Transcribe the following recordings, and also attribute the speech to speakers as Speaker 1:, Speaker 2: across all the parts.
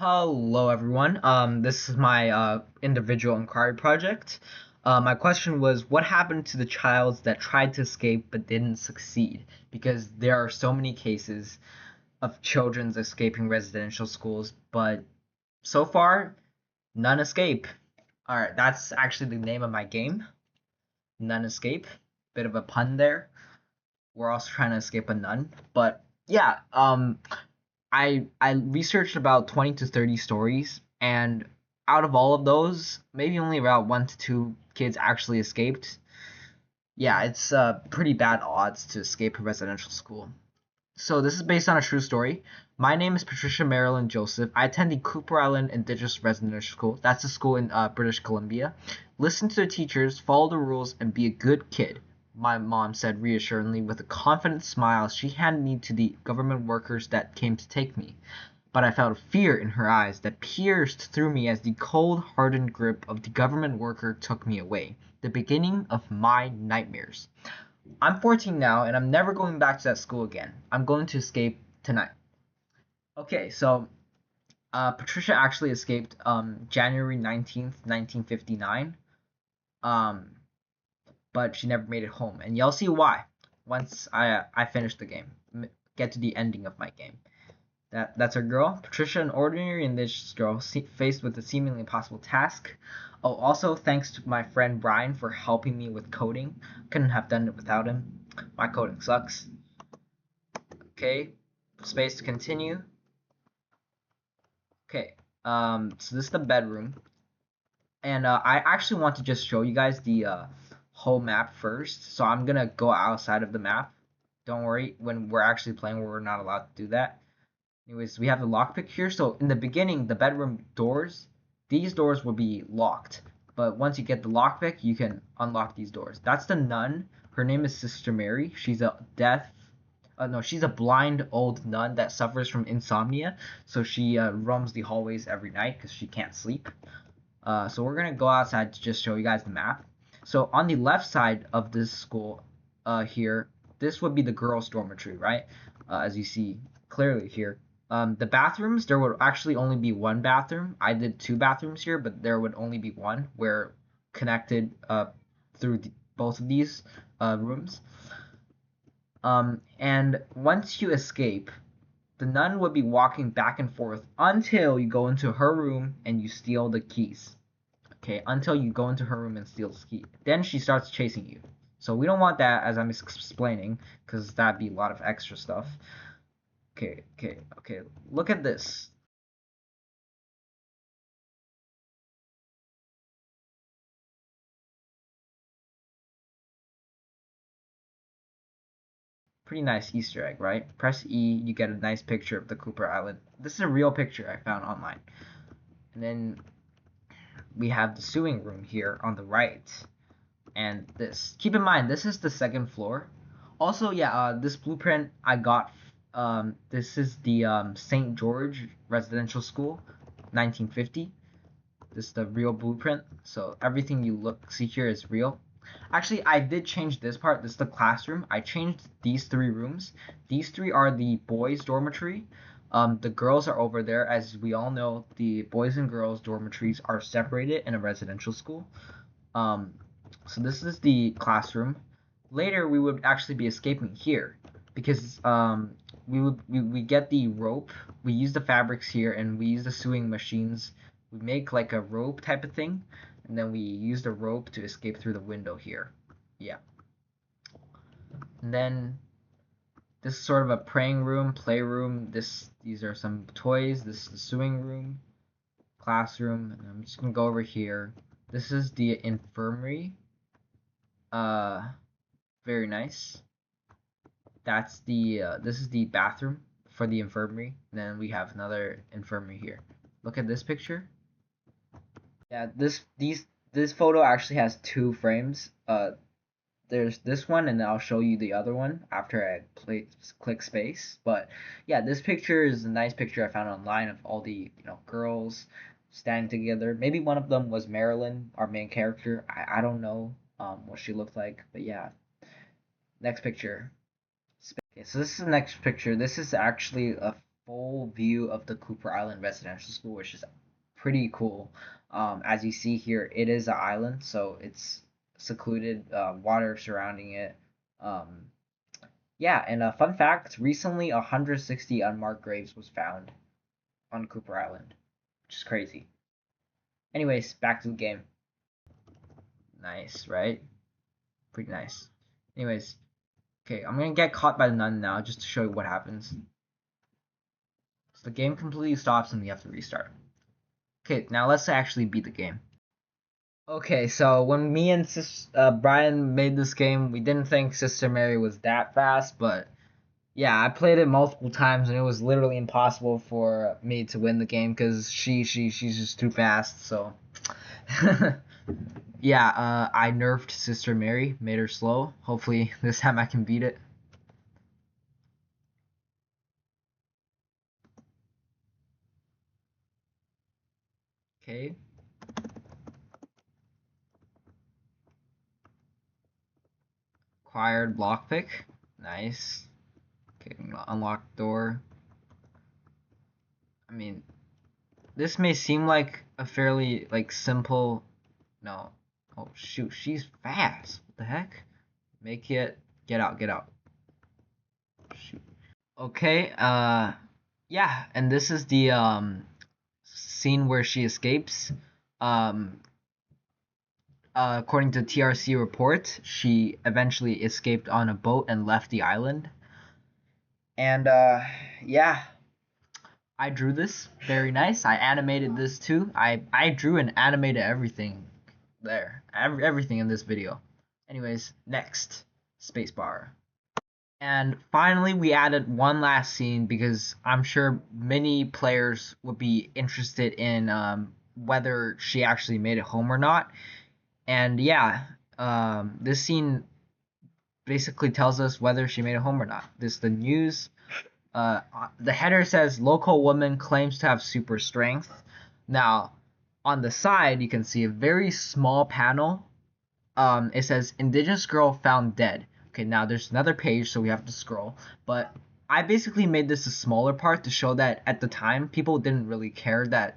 Speaker 1: Hello, everyone. This is my individual inquiry project. My question was, what happened to the child that tried to escape but didn't succeed? Because there are so many cases of children escaping residential schools, but so far, none escape. All right, that's actually the name of my game, None Escape. Bit of a pun there. We're also trying to escape a nun, but yeah. I researched about 20 to 30 stories, and out of all of those, maybe only about one to two kids actually escaped. Yeah, it's pretty bad odds to escape a residential school. So this is based on a true story. My name is Patricia Marilyn Joseph. I attend the Cooper Island Indigenous Residential School. That's a school in British Columbia. Listen to the teachers, follow the rules, and be a good kid, my mom said reassuringly with a confident smile as she handed me to the government workers that came to take me. But I felt fear in her eyes that pierced through me as the cold, hardened grip of the government worker took me away. The beginning of my nightmares. I'm 14 now, and I'm never going back to that school again. I'm going to escape tonight. Okay, so Patricia actually escaped January 19th, 1959, um, but she never made it home. And you'll see why once I finish the game, get to the ending of my game. That's our girl, Patricia, an ordinary Indigenous girl faced with a seemingly impossible task. Oh, also thanks to my friend Brian for helping me with coding. Couldn't have done it without him. My coding sucks. Okay, space to continue. Okay, so this is the bedroom, and I actually want to just show you guys the whole map first. So I'm gonna go outside of the map. Don't worry, when we're actually playing, we're not allowed to do that. Anyways, we have the lockpick here. So in the beginning, the bedroom doors, these doors will be locked. But once you get the lockpick, you can unlock these doors. That's the nun. Her name is Sister Mary. She's a no, she's a blind old nun that suffers from insomnia. So she roams the hallways every night because she can't sleep. So we're gonna go outside to just show you guys the map. So on the left side of this school, here, this would be the girls' dormitory, right? As you see clearly here. The bathrooms, there would actually only be one bathroom. I did two bathrooms here, but there would only be one where connected through both of these rooms. And once you escape, the nun would be walking back and forth until you go into her room and you steal the keys. Okay, until you go into her room and steal the key. Then she starts chasing you. So we don't want that, as I'm explaining, because that'd be a lot of extra stuff. Okay. Look at this. Pretty nice Easter egg, right? Press E, you get a nice picture of the Cooper Island. This is a real picture I found online. And then we have the sewing room here on the right. And this. Keep in mind, this is the second floor. Also, yeah, this blueprint I got. This is the St. George Residential School, 1950. This is the real blueprint. So everything you see here is real. Actually, I did change this part. This is the classroom. I changed these three rooms. These three are the boys' dormitory. The girls are over there. As we all know, the boys and girls dormitories are separated in a residential school. Um, so this is the classroom. Later, we would actually be escaping here because we get the rope. We use the fabrics here, and we use the sewing machines. We make like a rope type of thing, and then we use the rope to escape through the window here. Yeah. And then this is sort of a praying room, playroom. These are some toys. This is the sewing room, classroom. And I'm just gonna go over here. This is the infirmary. Uh, Very nice. That's the this is the bathroom for the infirmary. And then we have another infirmary here. Look at this picture. Yeah, this photo actually has two frames. There's this one, and I'll show you the other one after I click space. But yeah, this picture is a nice picture I found online of all the girls standing together. Maybe one of them was Marilyn, our main character. I don't know what she looked like, but yeah. Next picture. Okay, so this is the next picture. This is actually a full view of the Cooper Island Residential School, which is pretty cool. As you see here, it is an island, so it's secluded, water surrounding it. Um, yeah, and a fun fact: recently, 160 unmarked graves was found on Cooper Island, which is crazy. Anyways, back to the game. Nice, right? Pretty nice. Anyways, okay, I'm gonna get caught by the nun now, just to show you what happens. So the game completely stops and we have to restart. Okay, now let's actually beat the game. Okay, so when me and Brian made this game, we didn't think Sister Mary was that fast, but yeah, I played it multiple times and it was literally impossible for me to win the game because she's just too fast. So yeah, I nerfed Sister Mary, made her slow. Hopefully this time I can beat it. Okay. Acquired lockpick. Nice. Okay, unlock door. I mean, this may seem like a fairly like simple. No. Oh shoot, she's fast. What the heck? Make it. Get out. Get out. Shoot. Okay. Yeah, and this is the scene where she escapes. Um. According to TRC report, she eventually escaped on a boat and left the island. And yeah, I drew this. Very nice. I animated this too. I drew and animated everything there. Everything in this video. Anyways, next. Spacebar. And finally, we added one last scene because I'm sure many players would be interested in whether she actually made it home or not. And yeah, this scene basically tells us whether she made it home or not. This is the news. The header says local woman claims to have super strength. Now, on the side, you can see a very small panel. It says indigenous girl found dead. Okay, now there's another page, so we have to scroll. But I basically made this a smaller part to show that at the time people didn't really care that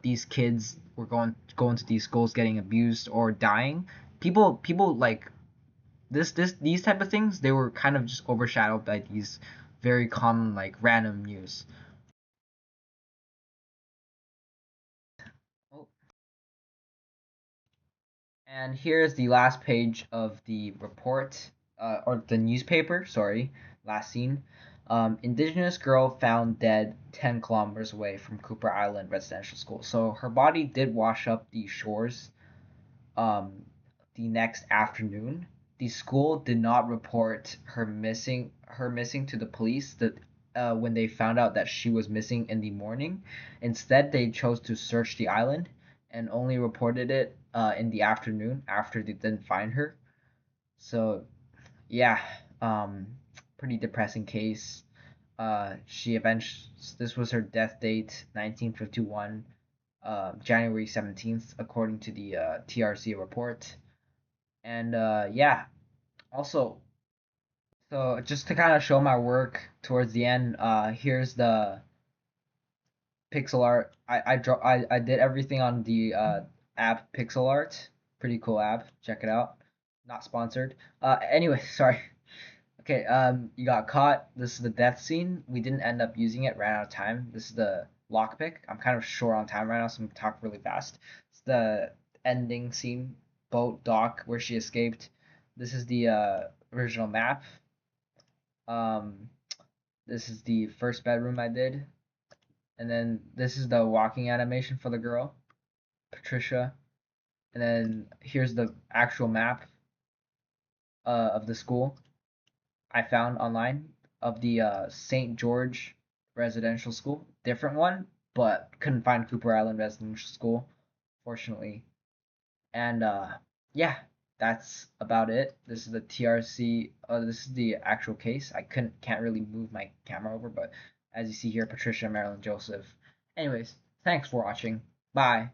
Speaker 1: these kids were going to these schools getting abused or dying. People like these type of things, they were kind of just overshadowed by these very common like random news. Oh. And here's the last page of the report, or the newspaper, sorry, last scene. Indigenous girl found dead 10 kilometers away from Cooper Island Residential School. So her body did wash up the shores um, the next afternoon. The school did not report her missing to the police that when they found out that she was missing in the morning. Instead, they chose to search the island and only reported it in the afternoon after they didn't find her. So yeah, um, pretty depressing case. She eventually This was her death date, 1951, January 17th, according to the TRC report. And yeah, also, so just to kind of show my work towards the end, here's the pixel art. I did everything on the app Pixel Art. Pretty cool app. Check it out. Not sponsored. Anyway, sorry. Okay, you got caught. This is the death scene. We didn't end up using it. Ran out of time. This is the lockpick. I'm kind of short on time right now, so I'm gonna talk really fast. It's the ending scene, boat dock where she escaped. This is the original map. Um, this is the first bedroom I did, and then this is the walking animation for the girl, Patricia. And then here's the actual map of the school I found online of the St. George Residential School. Different one, but couldn't find Cooper Island Residential School, fortunately. And yeah, that's about it. This is the TRC. This is the actual case. I can't really move my camera over, but as you see here, Patricia, Marilyn, Joseph. Anyways, thanks for watching. Bye.